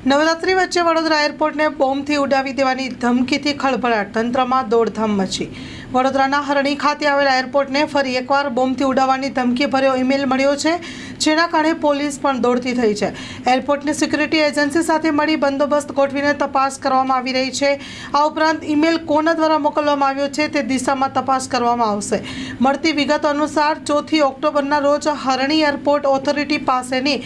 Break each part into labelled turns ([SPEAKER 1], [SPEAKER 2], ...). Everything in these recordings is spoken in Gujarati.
[SPEAKER 1] નવરાત્રી વચ્ચે વડોદરા એરપોર્ટને બોમ્બથી ઉડાવી દેવાની ધમકીથી ખળભળાટ, તંત્રમાં દોડધામ મચી। વડોદરાના હરણી ખાતે આવેલા એરપોર્ટને ફરી એકવાર બોમ્બથી ઉડાવવાની ધમકી ભર્યો ઈમેલ મળ્યો છે, જેના કારણે પોલીસ પણ દોડતી થઈ છે। એરપોર્ટની સિક્યુરિટી એજન્સી સાથે મળી બંદોબસ્ત ગોઠવીને તપાસ કરવામાં આવી રહી છે। આ ઉપરાંત ઈમેલ કોના દ્વારા મોકલવામાં આવ્યો છે તે દિશામાં તપાસ કરવામાં આવશે। મળતી વિગતો અનુસાર 4 ઓક્ટોબરના રોજ હરણી એરપોર્ટ ઓથોરિટી પાસેની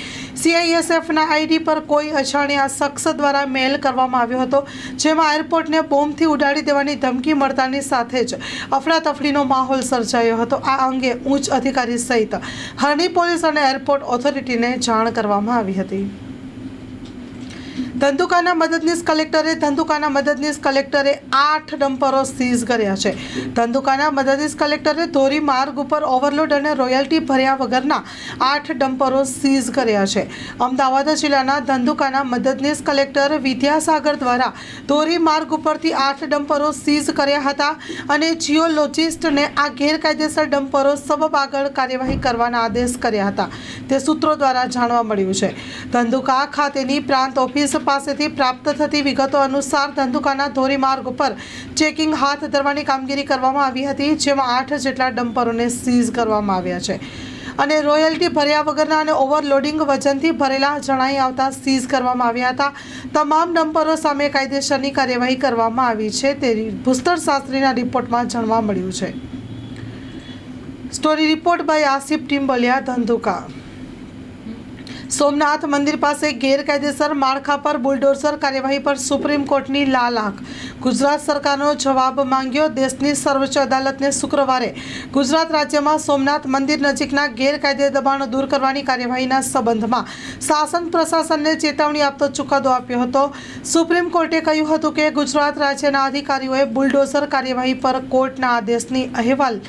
[SPEAKER 1] CISFના આઈડી પર કોઈ અજાણ્યા શખ્સ દ્વારા મેલ કરવામાં આવ્યો હતો, જેમાં એરપોર્ટને બોમ્બથી ઉડાડી દેવાની ધમકી મળતાની સાથે જ અફડાતફડીનો માહોલ સર્જાયો હતો। આ અંગે ઉચ્ચ અધિકારી સહિત હરણી પોલીસ અને એરપોર્ટ ઓથોરિટીને જાણ કરવામાં આવી હતી। ધંધુકાના મદદનીશ કલેક્ટરે 8 ડમ્પરો સીઝ કર્યા છે। ધંધુકાના મદદનીશ કલેક્ટરે ધોરી માર્ગ ઉપર ઓવરલોડ અને રોયલ્ટી ભર્યા વગરના 8 ડમ્પરો સીઝ કર્યા છે। અમદાવાદ જિલ્લાના ધંધુકાના મદદનીશ કલેક્ટર વિદ્યાસાગર દ્વારા ધોરી માર્ગ ઉપરથી 8 ડમ્પરો સીઝ કર્યા હતા અને જીઓલોજિસ્ટને આ ગેરકાયદેસર ડમ્પરો સબબ આગળ કાર્યવાહી કરવાના આદેશ કર્યા હતા, તે સૂત્રો દ્વારા જાણવા મળ્યું છે। ધંધુકા ખાતેની પ્રાંત ઓફિસ પાસેથી પ્રાપ્ત થતી વિગતો અનુસાર ધંધુકાના ધોરી માર્ગ ઉપર ચેકિંગ હાથ ધરવાની કામગીરી કરવામાં આવી હતી, જેમાં 8 જેટલા ડમ્પરોને સીઝ કરવામાં આવ્યા છે અને રોયલ્ટી ભર્યા વગરના અને ઓવરલોડિંગ વજનથી ભરેલા જણાઈ આવતા સીઝ કરવામાં આવ્યા હતા। તમામ ડમ્પરો સામે કાયદેસરની કાર્યવાહી કરવામાં આવી છે, તે ભૂસ્તર શાસ્ત્રીના રિપોર્ટમાં જાણવા મળ્યું છે। Story report by Asif Timbaliya, Dhandhuka. Somnath મંદિર પાસે ગેરકાયદેસર માળખા પર બુલડોઝર કાર્યવાહી પર સુપ્રીમ કોર્ટની લાલ આંખ। ગુજરાત સરકારનો જવાબ માંગ્યો। દેશની સર્વોચ્ચ અદાલતને શુક્રવારે ગુજરાત રાજ્યમાં સોમનાથ મંદિર નજીકના ગેરકાયદે દબાણો દૂર કરવાની કાર્યવાહીના સંબંધમાં શાસન પ્રશાસનને ચેતવણી આપતો ચુકાદો આપ્યો હતો। સુપ્રીમ કોર્ટે કહ્યું હતું કે ગુજરાત રાજ્યના અધિકારીઓએ બુલડોઝર કાર્યવાહી પર કોર્ટના આદેશની અહેવાલ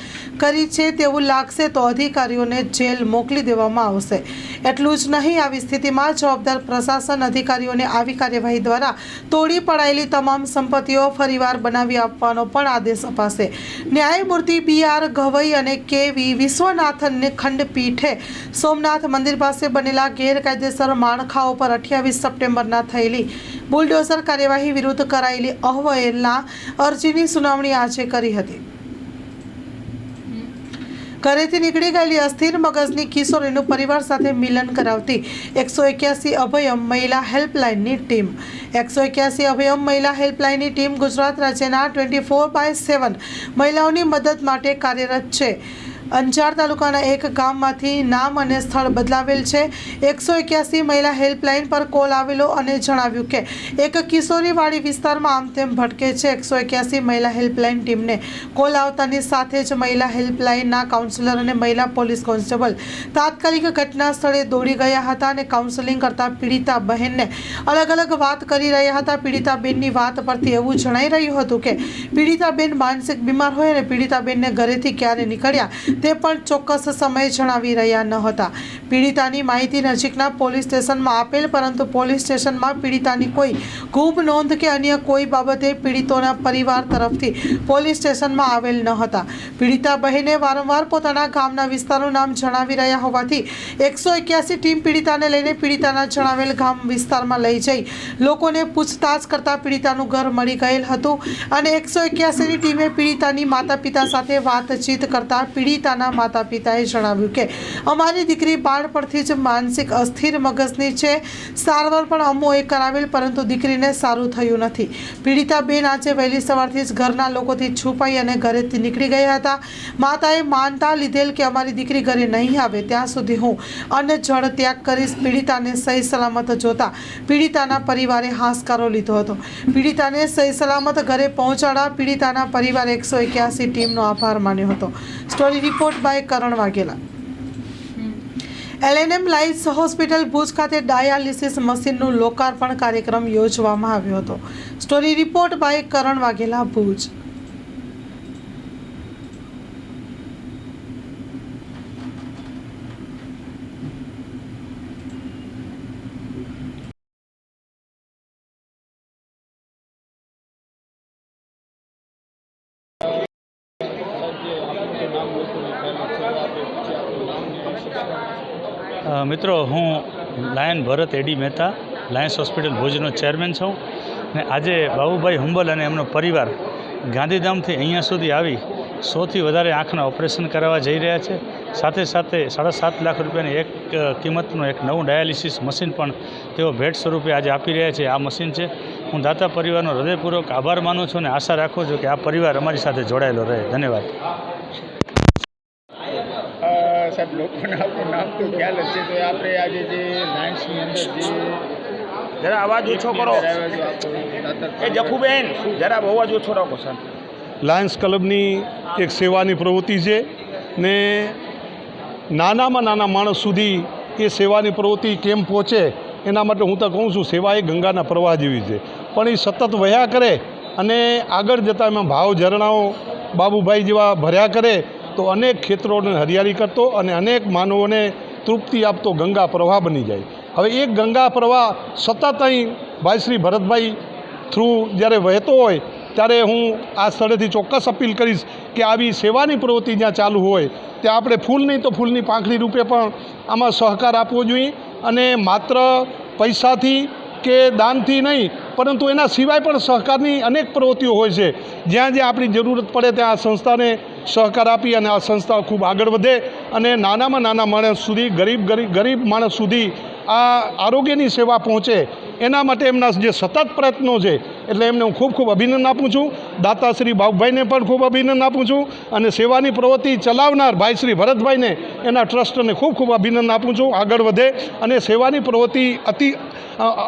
[SPEAKER 1] કરી છે તેવું લાગશે તો અધિકારીઓને જેલ મોકલી દેવામાં આવશે। એટલું જ નહીં, આવી સ્થિતિમાં જવાબદાર પ્રશાસન અધિકારીઓને આવી કાર્યવાહી દ્વારા તોડી પડાયેલી તમામ સંપત્તિઓ ફરીવાર બનાવી આપવાનો પણ આદેશ અપાશે। ન્યાયમૂર્તિ BR ગવઈ અને KV વિશ્વનાથનની ખંડપીઠે સોમનાથ મંદિર પાસે બનેલા ગેરકાયદેસર માળખાઓ પર 28 સપ્ટેમ્બરના થયેલી બુલડોઝર કાર્યવાહી વિરુદ્ધ કરાયેલી અહેવાલના અરજીની સુનાવણી આજે કરી હતી। ઘરેથી નીકળી ગયેલી અસ્થિર મગજની કિશોરીનું પરિવાર સાથે મિલન કરાવતી 181 અભયમ મહિલા હેલ્પલાઇનની ટીમ। 181 અભયમ મહિલા હેલ્પલાઇનની ટીમ ગુજરાત રાજ્યના 24/7 મહિલાઓની મદદ માટે કાર્યરત છે। અંજાર તાલુકાના એક ગામમાંથી નામ અને સ્થળ બદલાવેલ છે। 181 મહિલા હેલ્પલાઇન પર કોલ આવેલો અને જણાવ્યું કે એક કિશોરીવાડી વિસ્તારમાં આમ તેમ ભટકે છે। 181 મહિલા હેલ્પલાઇન ટીમને કોલ આવતાની સાથે જ મહિલા હેલ્પલાઇનના કાઉન્સિલર અને મહિલા પોલીસ કોન્સ્ટેબલ તાત્કાલિક ઘટના સ્થળે દોડી ગયા હતા અને કાઉન્સેલિંગ કરતા પીડિતા બહેનને અલગ અલગ વાત કરી રહ્યા હતા। પીડિતા બેનની વાત પરથી એવું જણાઈ રહ્યું હતું કે પીડિતા બેન માનસિક બીમાર હોય અને પીડિતા બેનને ઘરેથી ક્યારે નીકળ્યા તે પણ ચોક્કસ સમય જણાવી રહ્યા ન હતા। પીડિતાની માહિતી નજીકના પોલીસ સ્ટેશનમાં આપેલ, પરંતુ પોલીસ સ્ટેશનમાં પીડિતાની કોઈ ગુમ નોંધ કે અન્ય કોઈ બાબતે પીડિતોના પરિવાર તરફથી પોલીસ સ્ટેશનમાં આવેલ ન હતા। પીડિતા બહેને વારંવાર પોતાના ગામના વિસ્તારનું નામ જણાવી રહ્યા હોવાથી 181 ટીમ પીડિતાને લઈને પીડિતાના જણાવેલ ગામ વિસ્તારમાં લઈ જઈ લોકોને પૂછતાછ કરતા પીડિતાનું ઘર મળી ગયેલ હતું અને 181ની ટીમે પીડિતાની માતા પિતા સાથે વાતચીત કરતા પીડિતાના માતા પિતાએ જણાવ્યું કે અમારી દીકરી બાળપણથી જ માનસિક અસ્થિર મગજની છે। સારવાર પણ અમોએ કરાવેલ, પરંતુ દીકરીને સારું થયું નથી। પીડિતા બેન આજે વહેલી સવારથી જ ઘરના લોકોથી છુપાઈ અને ઘરેથી નીકળી ગયા હતા। માતાએ માનતા લીધેલ કે અમારી દીકરી ઘરે નહીં આવે ત્યાં સુધી હું અન્ન જળ ત્યાગ કરીશ। પીડિતાને સહી સલામત જોતા પીડિતાના પરિવારે હાશકારો લીધો હતો। પીડિતાને સહી સલામત ઘરે પહોંચાડવા પીડિતાના પરિવારે 181 ટીમનો આભાર માન્યો હતો। Story report by Karan Vaghela. LNM lights hospital Bhuj ખાતે ડાયાલિસિસ મશીનનું લોકાર્પણ કાર્યક્રમ યોજવામાં આવ્યો હતો। Story report by Karan Vaghela, Bhuj.
[SPEAKER 2] મિત્રો, હું lion Bharat A D Mehta, lions hospital ભુજનો ચેરમેન છું ને આજે બાબુભાઈ હુંબલ અને એમનો પરિવાર ગાંધીધામથી અહીંયા સુધી આવી 100થી વધારે આંખના ઓપરેશન કરાવવા જઈ રહ્યા છે. સાથે સાથે 7.5 લાખ રૂપિયાની એક કિંમતનું એક નવું ડાયાલિસિસ મશીન પણ તેઓ ભેટ સ્વરૂપે આજે આપી રહ્યા છે. આ મશીન છે. હું દાતા પરિવારનો હૃદયપૂર્વક આભાર માનું છું અને આશા રાખું છું કે આ પરિવાર અમારી સાથે જોડાયેલો રહે. ધન્યવાદ.
[SPEAKER 3] સાહેબ, લોકોને આપણું નામ તો ખ્યાલ જ છે, તો આપણે આજે જે લાયન્સની અંદર જે
[SPEAKER 4] જરા અવાજ ઓછો કરો. એ જખુબેન જરા અવાજ ઓછો રાખો સર.
[SPEAKER 5] લાયન્સ ક્લબની એક સેવાની પ્રવૃત્તિ છે ને નાનામાં નાના માણસ સુધી એ સેવાની પ્રવૃત્તિ કેમ પહોંચે એના માટે હું તો કહું છું, સેવા એ ગંગાના પ્રવાહ જેવી છે, પણ એ સતત વહ્યા કરે અને આગળ જતાં એમાં ભાવ ઝરણાઓ બાબુભાઈ જેવા ભર્યા કરે તો અનેક ક્ષેત્રોને હરિયાળી કરતો અને અનેક માનવોને તૃપ્તિ આપતો ગંગા પ્રવાહ બની જાય. હવે એક ગંગા પ્રવાહ સતત અહીં ભાઈ શ્રી ભરતભાઈ થ્રુ જ્યારે વહેતો હોય ત્યારે હું આ સ્થળેથી ચોક્કસ અપીલ કરીશ કે આવી સેવાની પ્રવૃત્તિ જ્યાં ચાલુ હોય ત્યાં આપણે ફૂલ નહીં તો ફૂલની પાંખડી રૂપે પણ આમાં સહકાર આપવો જોઈએ અને માત્ર પૈસાથી કે દાનથી નહીં પરંતુ એના સિવાય પણ સહકારની અનેક પ્રવૃત્તિઓ હોય છે. જ્યાં જ્યાં આપણી જરૂરત પડે ત્યાં આ સંસ્થાને સહકાર આપી અને આ સંસ્થા ખૂબ આગળ વધે અને નાનામાં નાના માણસ સુધી ગરીબ માણસ સુધી આ આરોગ્યની સેવા પહોંચે એના માટે એમના જે સતત પ્રયત્નો છે એટલે એમને હું ખૂબ અભિનંદન આપું છું. દાતાશ્રી બાબુભાઈને પણ ખૂબ અભિનંદન આપું છું અને સેવાની પ્રવૃત્તિ ચલાવનાર ભાઈ શ્રી ભરતભાઈને એના ટ્રસ્ટને ખૂબ અભિનંદન આપું છું. આગળ વધે અને સેવાની પ્રવૃત્તિ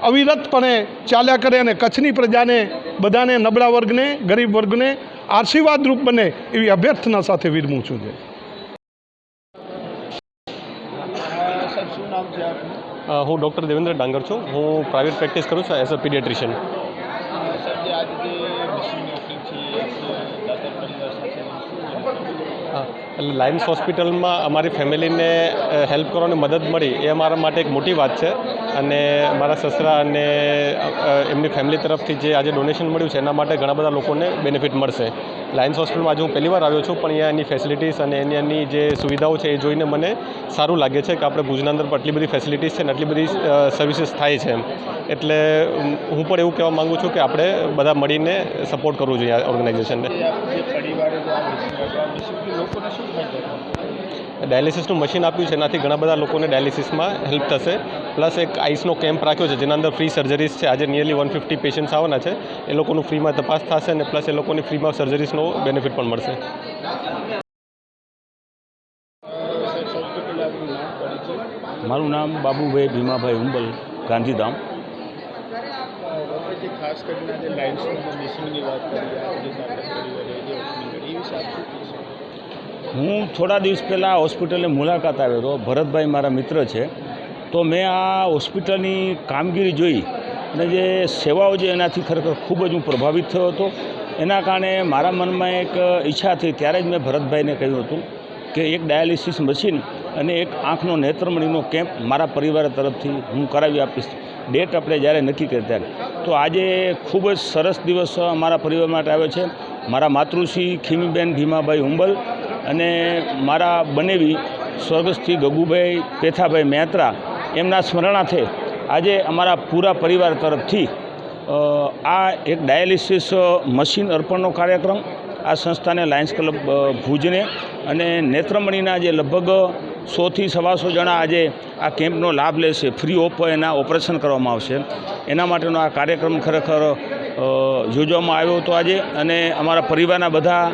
[SPEAKER 5] અવિરતપણે ચાલ્યા કરે અને કચ્છની પ્રજાને બધાને નબળા વર્ગને ગરીબ વર્ગને આશીર્વાદરૂપ બને એવી અભ્યર્થના સાથે વિરમું છું.
[SPEAKER 3] સાહેબ, શું નામ છે આપનું?
[SPEAKER 6] હું ડૉક્ટર દેવેન્દ્ર ડાંગર છું. હું પ્રાઇવેટ પ્રેક્ટિસ કરું છું એઝ અ પીડિયાટ્રિશિયન.
[SPEAKER 3] સાહેબ, જે આજે જે મશીન આપી છે આપણે દાતા પરિવાર સાથે
[SPEAKER 6] એટલે લાયન્સ હોસ્પિટલમાં અમારી ફેમિલીને હેલ્પ કરવાની મદદ મળી એ અમારા માટે એક મોટી વાત છે અને મારા સસરા અને એમની ફેમિલી તરફથી જે આજે ડોનેશન મળ્યું છે એના માટે ઘણા બધા લોકોને બેનિફિટ મળશે. લાયન્સ હોસ્પિટલમાં આજે હું પહેલી વાર આવ્યો છું પણ અહીંયા એની ફેસિલિટીઝ અને એની જે સુવિધાઓ છે એ જોઈને મને સારું લાગે છે કે આપણે ભુજના અંદર પણ આટલી બધી ફેસિલિટીઝ છે ને આટલી બધી સર્વિસીસ થાય છે એટલે હું પણ એવું કહેવા માગું છું કે આપણે બધા મળીને સપોર્ટ કરવું જોઈએ આ ઓર્ગેનાઇઝેશનને.
[SPEAKER 3] લોકોને શું ફાયદો?
[SPEAKER 6] ડાયાલિસિસનું મશીન આપ્યું છે એનાથી ઘણા બધા લોકોને ડાયાલિસિસમાં હેલ્પ થશે. પ્લસ એક આઈસનો કેમ્પ રાખ્યો છે જેના અંદર ફ્રી સર્જરીઝ છે. આજે નિયરલી 150 પેશન્ટ્સ આવવાના છે. એ લોકોનું ફ્રીમાં તપાસ થશે અને પ્લસ એ લોકોની ફ્રીમાં સર્જરીઝનો બેનિફિટ પણ મળશે.
[SPEAKER 4] મારું નામ બાબુભાઈ ભીમાભાઈ હુંબલ, ગાંધીધામ.
[SPEAKER 3] ખાસ કરીને જે લાયન્સના મશીનની વાત કરીએ જે દાતા પરિવારે જે ઓપનિંગ કરી એ વિશે આપ શું કહેશો?
[SPEAKER 4] હું થોડા દિવસ પહેલાં હોસ્પિટલની મુલાકાત આવ્યો હતો. ભરતભાઈ મારા મિત્ર છે, તો મેં આ હોસ્પિટલની કામગીરી જોઈ અને જે સેવાઓ છે એનાથી ખરેખર ખૂબ જ હું પ્રભાવિત થયો હતો. એના કારણે મારા મનમાં એક ઈચ્છા થઈ. ત્યારે જ મેં ભરતભાઈને કહ્યું હતું કે એક ડાયાલિસિસ મશીન અને એક આંખનો નેત્રમણીનો કેમ્પ મારા પરિવાર તરફથી હું કરાવી આપીશ. ડેટ આપણે જ્યારે નક્કી કરી ત્યારે તો આજે ખૂબ જ સરસ દિવસ અમારા પરિવાર માટે આવ્યો છે. મારા માતૃશ્રી ખીમીબેન ભીમાભાઈ હુંબલ અને મારા બનેવી સ્વર્ગસ્થી ગગુભાઈ પેથાભાઈ મહેત્રા એમના સ્મરણાર્થે આજે અમારા પૂરા પરિવાર તરફથી આ એક ડાયાલિસિસ મશીન અર્પણનો કાર્યક્રમ આ સંસ્થાને લાયન્સ ક્લબ ભુજને અને નેત્રમણીના જે લગભગ 100થી 125 જણા આજે આ કેમ્પનો લાભ લેશે. ફ્રી ઓફ એના ઓપરેશન કરવામાં આવશે. એના માટેનો આ કાર્યક્રમ ખરેખર યોજવામાં આવ્યો હતો આજે અને અમારા પરિવારના બધા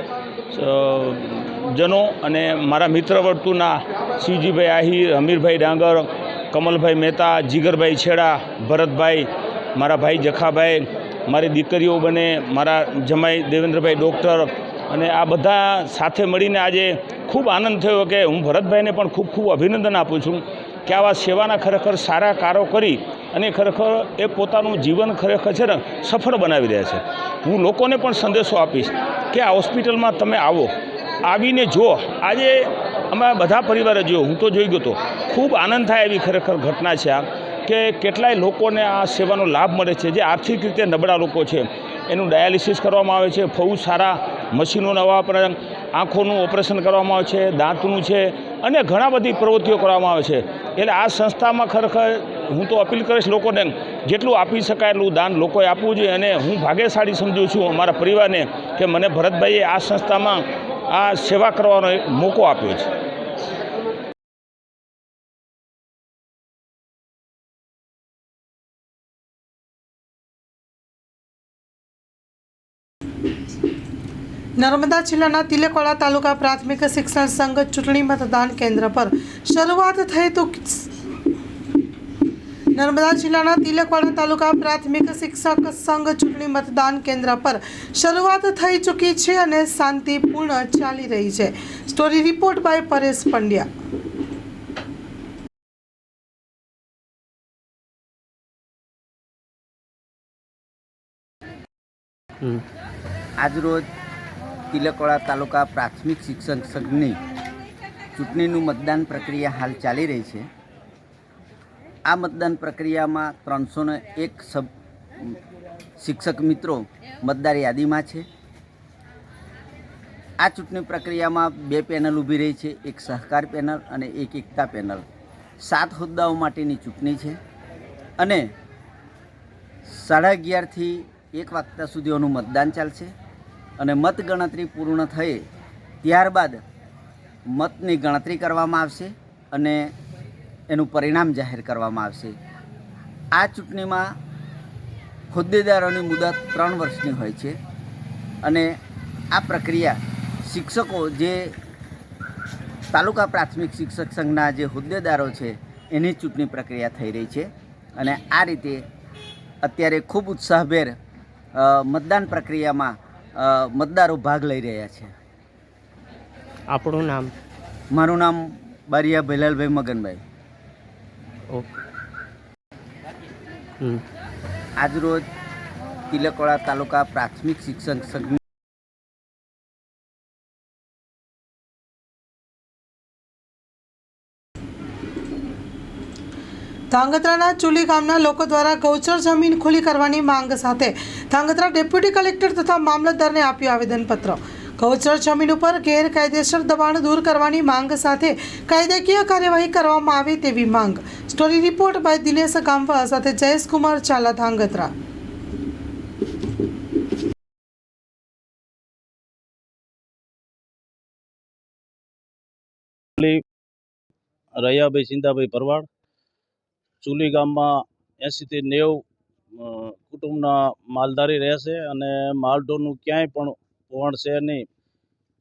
[SPEAKER 4] જનો અને મારા મિત્ર વર્તુળના શિવજીભાઈ આહિર, હમીરભાઈ ડાંગર, કમલભાઈ મહેતા, જીગરભાઈ છેડા, ભરતભાઈ, મારા ભાઈ જખાભાઈ, મારી દીકરીઓ બને, મારા જમાઈ દેવેન્દ્રભાઈ ડૉક્ટર અને આ બધા સાથે મળીને આજે ખૂબ આનંદ થયો કે હું ભરતભાઈને પણ ખૂબ અભિનંદન આપું છું કે આવા સેવાના ખરેખર સારા કાર્યો કરી અને ખરેખર એ પોતાનું જીવન ખરેખર છે ને સફળ બનાવી રહ્યા છે. હું લોકોને પણ સંદેશો આપીશ કે આ હોસ્પિટલમાં તમે આવીને જુઓ. આજે અમે બધા પરિવારે જોયો, હું તો જોઈ ગયો હતો. ખૂબ આનંદ થાય એવી ખરેખર ઘટના છે આ કે કેટલાય લોકોને આ સેવાનો લાભ મળે છે. જે આર્થિક રીતે નબળા લોકો છે એનું ડાયાલિસિસ કરવામાં આવે છે, બહુ સારા મશીનો નવા પર આંખોનું ઓપરેશન કરવામાં આવે છે, દાંતનું છે અને ઘણા બધી પ્રવૃત્તિઓ કરવામાં આવે છે. એટલે આ સંસ્થામાં ખરેખર હું તો અપીલ કરીશ લોકોને જેટલું આપી શકાય એટલું દાન લોકોએ આપવું જોઈએ અને હું ભાગ્યશાળી સમજું છું અમારા પરિવારને કે મને ભરતભાઈએ આ સંસ્થામાં આ સેવા કરવાનો એક મોકો આપ્યો છે.
[SPEAKER 1] નર્મદા જિલ્લાના તિલકવાડા તાલુકા પ્રાથમિક શિક્ષણ સંઘ ચૂંટણી મતદાન કેન્દ્ર પર શરૂઆત થઈ તો નર્મદા જિલ્લાના તિલકવાડા તાલુકા પ્રાથમિક શિક્ષક સંઘ ચૂંટણી મતદાન કેન્દ્ર પર શરૂઆત થઈ ચૂકી છે અને શાંતિપૂર્ણ ચાલી રહી છે. Story report by Paresh Pandya.
[SPEAKER 7] આજરોજ તિલકવાડા તાલુકા પ્રાથમિક શિક્ષણ સંઘની ચૂંટણીનું મતદાન પ્રક્રિયા હાલ ચાલી રહી છે. આ મતદાન પ્રક્રિયામાં 301 શિક્ષક મિત્રો મતદાર યાદીમાં છે. આ ચૂંટણી પ્રક્રિયામાં 2 પેનલ ઊભી રહી છે, એક સહકાર પેનલ અને એક એકતા પેનલ. 7 હોદ્દાઓ માટેની ચૂંટણી છે અને 11:30 થી 1 વાગ્યા સુધીનું મતદાન ચાલશે અને મતગણતરી પૂર્ણ થઈ ત્યારબાદ મતની ગણતરી કરવામાં આવશે અને એનું પરિણામ જાહેર કરવામાં આવશે. આ ચૂંટણીમાં હોદ્દેદારોની મુદત 3 વર્ષની હોય છે અને આ પ્રક્રિયા શિક્ષકો જે તાલુકા પ્રાથમિક શિક્ષક સંઘના જે હોદ્દેદારો છે એની ચૂંટણી પ્રક્રિયા થઈ રહી છે અને આ રીતે અત્યારે ખૂબ ઉત્સાહભેર મતદાન પ્રક્રિયામાં મતદારો ભાગ લઈ રહ્યા છે.
[SPEAKER 8] આપણું નામ?
[SPEAKER 7] મારું નામ બારિયા ભૈલાલભાઈ મગનભાઈ.
[SPEAKER 8] ઓકે.
[SPEAKER 7] આજરોજ તિલકવાડા તાલુકા પ્રાથમિક શિક્ષણ સંઘ
[SPEAKER 1] ધાંગધ્રાના ચુલી ગામના લોકો દ્વારા ગૌચર જમીન ખુલ્લી કરવાની માંગ સાથે ધાંગધ્રા ડેપ્યુટી કલેક્ટર તથા મામલતદારને આપ્યું આવેદનપત્ર. ગૌચર જમીન ઉપર ગેરકાયદેસર દબાણ દૂર કરવાની માંગ સાથે કાયદાકીય કાર્યવાહી કરવામાં આવે તેવી માંગ. સ્ટોરી રિપોર્ટ બાય દિનેશ ગામવા સાથે જયેશકુમાર ચાલા, ધાંગધ્રા.
[SPEAKER 9] રૈયાભાઈ સિંધાભાઈ ભરવાડ. ચુલી ગામમાં 80 થી 90 કુટુંબના માલધારી રહેશે અને માલઢોરનું ક્યાંય પણ પોણ છે નહીં,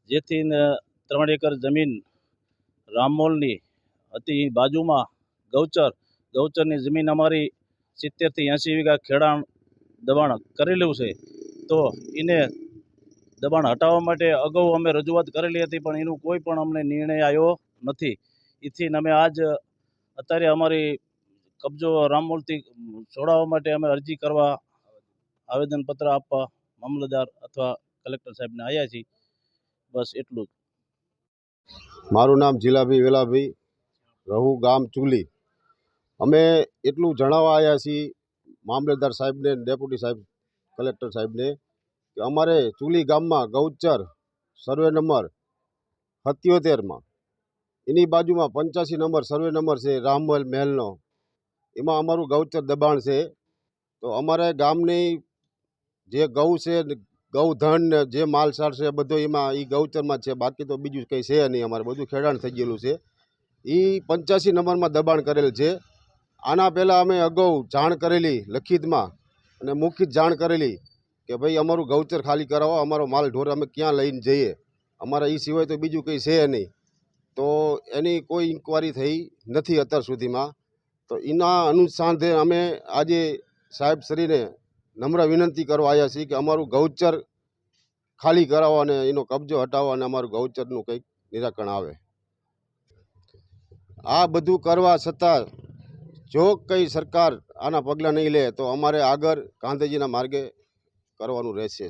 [SPEAKER 9] જેથી 3 એકર જમીન રામમોલની હતી. બાજુમાં ગૌચરની જમીન અમારી 70 થી 80 વીઘા ખેડાણ દબાણ કરેલું છે. તો એને દબાણ હટાવવા માટે અગાઉ અમે રજૂઆત કરેલી હતી, પણ એનું કોઈ પણ અમને નિર્ણય આવ્યો નથી. એથી અમે અત્યારે અમારી કબજો રામમોલથી છોડાવવા માટે અમે અરજી કરવા, આવેદનપત્ર આપવા મામલતદાર અથવા કલેક્ટર સાહેબને આવ્યા છીએ. બસ એટલું જ.
[SPEAKER 10] મારું નામ જીલાભાઈ વેલાભાઈ, રહું ગામ ચુલી. અમે એટલું જણાવવા આવ્યા છીએ મામલતદાર સાહેબને, ડેપ્યુટી સાહેબ, કલેક્ટર સાહેબને કે અમારે ચુલી ગામમાં ગૌચર સર્વે નંબર 77માં એની બાજુમાં 85 નંબર સર્વે નંબર છે રામમહેલ મહેલનો, એમાં અમારું ગૌચર દબાણ છે. તો અમારે ગામની જે ગૌ છે, ગૌધન ને જે માલસાર છે બધો એમાં એ ગૌચરમાં છે, બાકી તો બીજું કંઈ છે નહીં. અમારે બધું ખેડાણ થઈ ગયેલું છે. એ 85 નંબરમાં દબાણ કરેલ છે. આના પહેલાં અમે અગાઉ જાણ કરેલી લખિતમાં અને મૌખિક જાણ કરેલી કે ભાઈ અમારું ગૌચર ખાલી કરાવો, અમારો માલ ઢોર અમે ક્યાં લઈને જઈએ, અમારા એ સિવાય તો બીજું કંઈ છે નહીં. તો એની કોઈ ઇન્કવાયરી થઈ નથી અત્યાર સુધીમાં. તો એના અનુસાંધે અમે આજે સાહેબ શ્રીને નમ્ર વિનંતી કરવા આવ્યા છીએ કે અમારું ગૌચર ખાલી કરાવો અને એનો કબજો હટાવો અને અમારું ગૌચરનું કંઈક નિરાકરણ આવે. આ બધું કરવા છતાં જો કંઈ સરકાર આના પગલાં નહીં લે તો અમારે આગળ ગાંધીજીના માર્ગે કરવાનું રહેશે.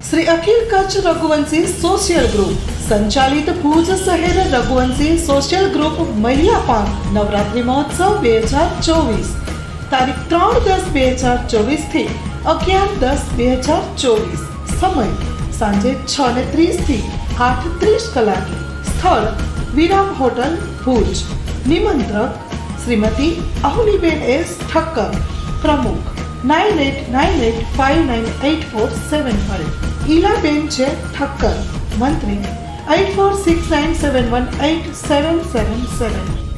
[SPEAKER 1] શ્રી અખિલ કચ્છ રઘુવંશી સોશિયલ ગ્રુપ સંચાલિત ભુજ શહેર રઘુવંશી સોશિયલ ગ્રુપ મહિલા પાંખ નવરાત્રિ મહોત્સવ 2024 તારીખ 3/10/2024 થી 11/10/2024 સમય સાંજે 6:30 થી 8:30 કલાકે સ્થળ વિરામ હોટલ ભુજ નિમંત્રક શ્રીમતી અહુલીબેન એસ ઠક્કર પ્રમુખ 9898598475 ઈલાબેન છે ઠક્કર મંત્રી 8469718777